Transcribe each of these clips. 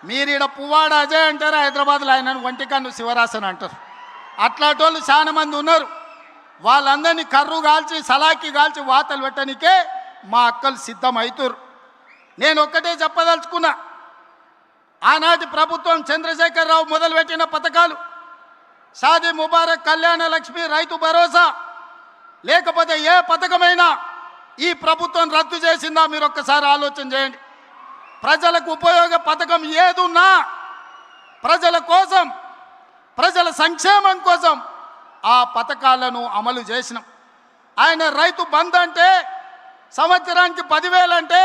మీరు ఈడ పువ్వాడ అజయ్ అంటారు, హైదరాబాద్లో ఆయన ఒంటికన్ను శివరాసన్ అంటారు. అట్లాంటి చాలా మంది ఉన్నారు. వాళ్ళందరినీ కర్రు కాల్చి సలాకి కాల్చి వాతలు పెట్టడానికే మా అక్కలు సిద్ధమవుతారు. నేను ఒక్కటే చెప్పదలుచుకున్నా, ఆనాటి ప్రభుత్వం చంద్రశేఖరరావు మొదలుపెట్టిన పథకాలు షాదీ ముబారక్, కళ్యాణ లక్ష్మి, రైతు భరోసా, లేకపోతే ఏ పథకమైనా ఈ ప్రభుత్వం రద్దు చేసిందా మీరు ఒక్కసారి ఆలోచన చేయండి. ప్రజలకు ఉపయోగ పథకం ఏదున్నా ప్రజల కోసం, ప్రజల సంక్షేమం కోసం ఆ పథకాలను అమలు చేసినాం. ఆయన రైతు బంధు అంటే సంవత్సరానికి 10,000 అంటే,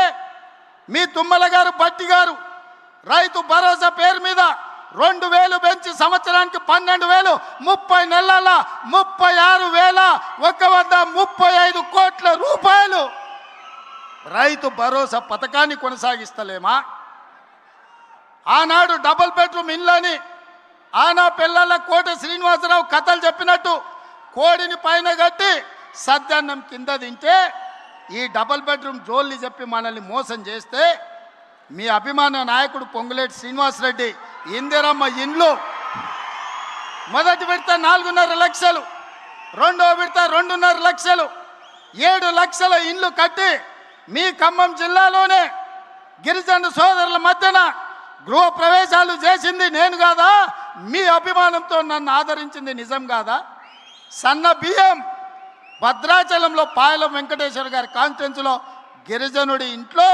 మీ తుమ్మల గారు బట్టి గారు రైతు భరోసా పేరు మీద 2,000 పెంచి సంవత్సరానికి 12,000, 30 నెలల 36,135 కోట్ల రూపాయలు రైతు భరోసా పథకాన్ని కొనసాగిస్తలేమా? ఆనాడు డబుల్ బెడ్రూమ్ ఇళ్ళని ఆనా పిల్లల కోట శ్రీనివాసరావు కథలు చెప్పినట్టు కోడిని పైన కట్టి సద్దన్నం కింద తింటే, ఈ డబుల్ బెడ్రూమ్ జోల్ని చెప్పి మనల్ని మోసం చేస్తే, మీ అభిమాన నాయకుడు పొంగులేటి శ్రీనివాసరెడ్డి ఇందిరమ్మ ఇండ్లు మొదటి విడత 4.5 లక్షలు, రెండో విడత 2.5 లక్షలు, 7 లక్షల ఇండ్లు కట్టి మీ ఖమ్మం జిల్లాలోనే గిరిజన సోదరుల మధ్యన గృహ ప్రవేశాలు చేసింది నేను కాదా? మీ అభిమానంతో నన్ను ఆదరించింది నిజం కాదా? సన్న బియ్యం భద్రాచలంలో పాయలం వెంకటేశ్వర గారి కాన్స్టిట్యున్సీలో గిరిజనుడి ఇంట్లో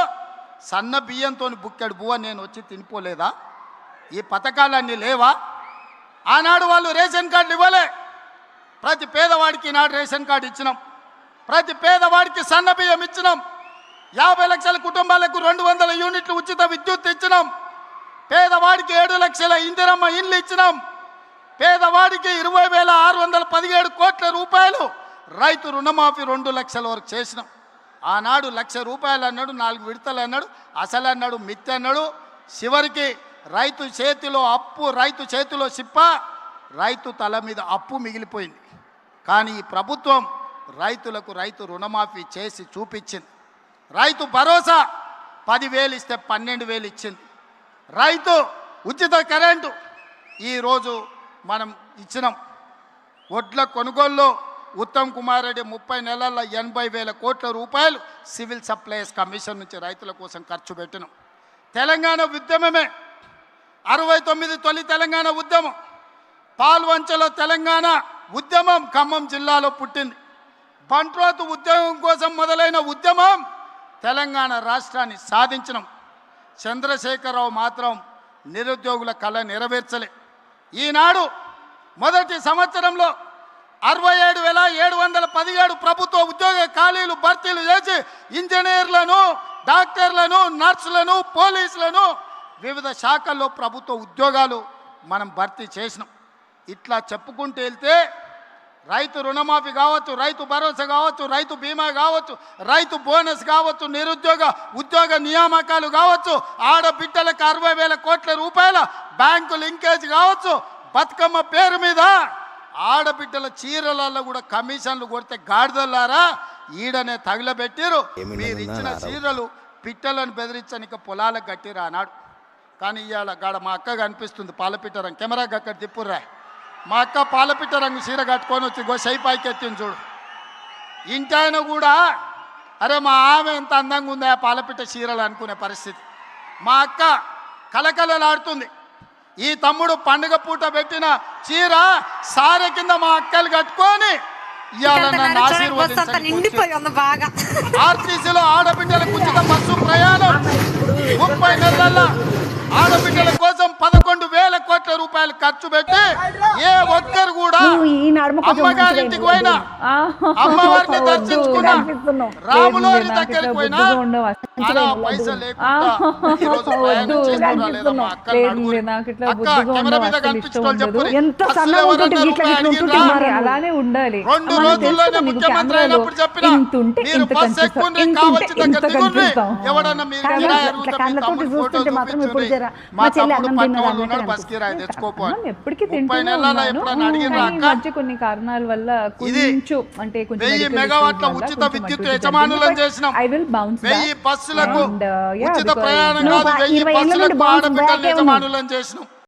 సన్న బియ్యంతో బుక్కెడు బువ్వ నేను వచ్చి తినిపోలేదా? ఈ పథకాలన్నీ లేవా? ఆనాడు వాళ్ళు రేషన్ కార్డులు ఇవ్వలే. ప్రతి పేదవాడికి ఈనాడు రేషన్ కార్డు ఇచ్చినాం. ప్రతి పేదవాడికి సన్న బియ్యం ఇచ్చినాం. 50 లక్షల కుటుంబాలకు 200 యూనిట్లు ఉచిత విద్యుత్ ఇచ్చినాం. పేదవాడికి 7 లక్షల ఇందిరమ్మ ఇండ్లు ఇచ్చినాం. పేదవాడికి 20,617 కోట్ల రూపాయలు రైతు రుణమాఫీ 2 లక్షల వరకు చేసినాం. ఆనాడు 1,00,000 రూపాయలు అన్నాడు, 4 విడతలు అన్నాడు, అసలు అన్నాడు, మిత్తి అన్నాడు. చివరికి రైతు చేతిలో అప్పు, రైతు చేతిలో సిప్ప, రైతు తల మీద అప్పు మిగిలిపోయింది. కానీ ఈ ప్రభుత్వం రైతులకు రైతు రుణమాఫీ చేసి చూపించింది. రైతు భరోసా 10,000 ఇస్తే 12,000 ఇచ్చింది. రైతు ఉచిత కరెంటు ఈరోజు మనం ఇచ్చినాం. వడ్ల కొనుగోలులో ఉత్తమ్ కుమార్ రెడ్డి 30 నెలల్లో 80,000 కోట్ల రూపాయలు సివిల్ సప్లైస్ కమిషన్ నుంచి రైతుల కోసం ఖర్చు పెట్టినాం. తెలంగాణ ఉద్యమమే 69 తొలి తెలంగాణ ఉద్యమం, పాల్వంచలో తెలంగాణ ఉద్యమం ఖమ్మం జిల్లాలో పుట్టింది. బంట్రోతు ఉద్యమం కోసం మొదలైన ఉద్యమం తెలంగాణ రాష్ట్రాన్ని సాధించినాం. చంద్రశేఖరరావు మాత్రం నిరుద్యోగుల కళ నెరవేర్చలే. ఈనాడు మొదటి సంవత్సరంలో 67,717 ప్రభుత్వ ఉద్యోగ ఖాళీలు భర్తీలు చేసి ఇంజనీర్లను, డాక్టర్లను, నర్సులను, పోలీసులను, వివిధ శాఖల్లో ప్రభుత్వ ఉద్యోగాలు మనం భర్తీ చేసినాం. ఇట్లా చెప్పుకుంటూ వెళ్తే రైతు రుణమాఫీ కావచ్చు, రైతు భరోసా కావచ్చు, రైతు బీమా కావచ్చు, రైతు బోనస్ కావచ్చు, నిరుద్యోగ ఉద్యోగ నియామకాలు కావచ్చు, ఆడబిడ్డలకు 60,000 కోట్ల రూపాయల బ్యాంకు లింకేజ్ కావచ్చు, బతుకమ్మ పేరు మీద ఆడబిడ్డల చీరలలో కూడా కమిషన్లు కొడితే గాడిదలారా ఈడనే తగిలబెట్టిరు. మీరు ఇచ్చిన చీరలు పిట్టలను బెదిరించనిక పొలాలకు కట్టిరు ఆనాడు. కానీ ఇవాళ గాడ మా అక్క కనిపిస్తుంది పాలపిట్ట రంగు, కెమెరాకి అక్కడ తిప్పుర్రా. మా అక్క పాలపిట్ట రంగు చీర కట్టుకొని వచ్చి గోసై పైకి ఎత్తింది చూడు. ఇంటాయన కూడా అరే మా ఆమె ఎంత అందంగా ఉందా పాలపిట్ట చీరలు అనుకునే పరిస్థితి. మా అక్క కలకలలాడుతుంది. ఈ తమ్ముడు పండుగ పూట పెట్టిన చీర సారె కింద మా అక్కలు కట్టుకొని ఇవాళ నన్ను ఆశీర్వదించండి. ఆర్టీసీలో ఆడబిడ్డలకు ఉచిత బస్సు ప్రయాణం 30 నెలల్లో ఆడబిడ్డల కోసం 11,000 కోట్ల రూపాయలు ఖర్చు పెట్టి ఏ ఒక్కరు కూడా అమ్మగారింటికి పోయినా, అమ్మవారిని దర్శించుకున్నా, రాములోరి దగ్గరికి పోయినా పైసలు లేకుండా ఈరోజు ప్రయాణం చేస్తున్నా లేదా మా అక్కలు అక్క కెమెరా మీద కనిపించుకోవాలి చెప్పు. 2 రోజుల్లోనే ముఖ్యమంత్రి అయినప్పుడు చెప్పిన మీరు బస్ ఎక్కుండ్రి, కావచ్చు దగ్గర దిగుండ్రి, ఎవడన్నా మీరు ఫోటో చూపించుండ్రి, మా తమ్ముడు పట్నం వాళ్ళు ఉన్నాడు బస్ కిరాయి తెచ్చుకో చెప్పు అని. ఎప్పటికీ 30 నెలల ఎప్పుడైనా అడిగిన మధ్య కొన్ని కారణాల వల్ల కొంచెం అంటే కొంచెం 1000 మెగావాట్ల ఉచిత విద్యుత్ యజమానులను చేసినాం. ఐ విల్ బౌన్స్ 1000 బస్సులకు ఉచిత ప్రయాణం కాదు, 1000 బస్సులకు ఆడబిడ్డల యజమానులను చేసినాం.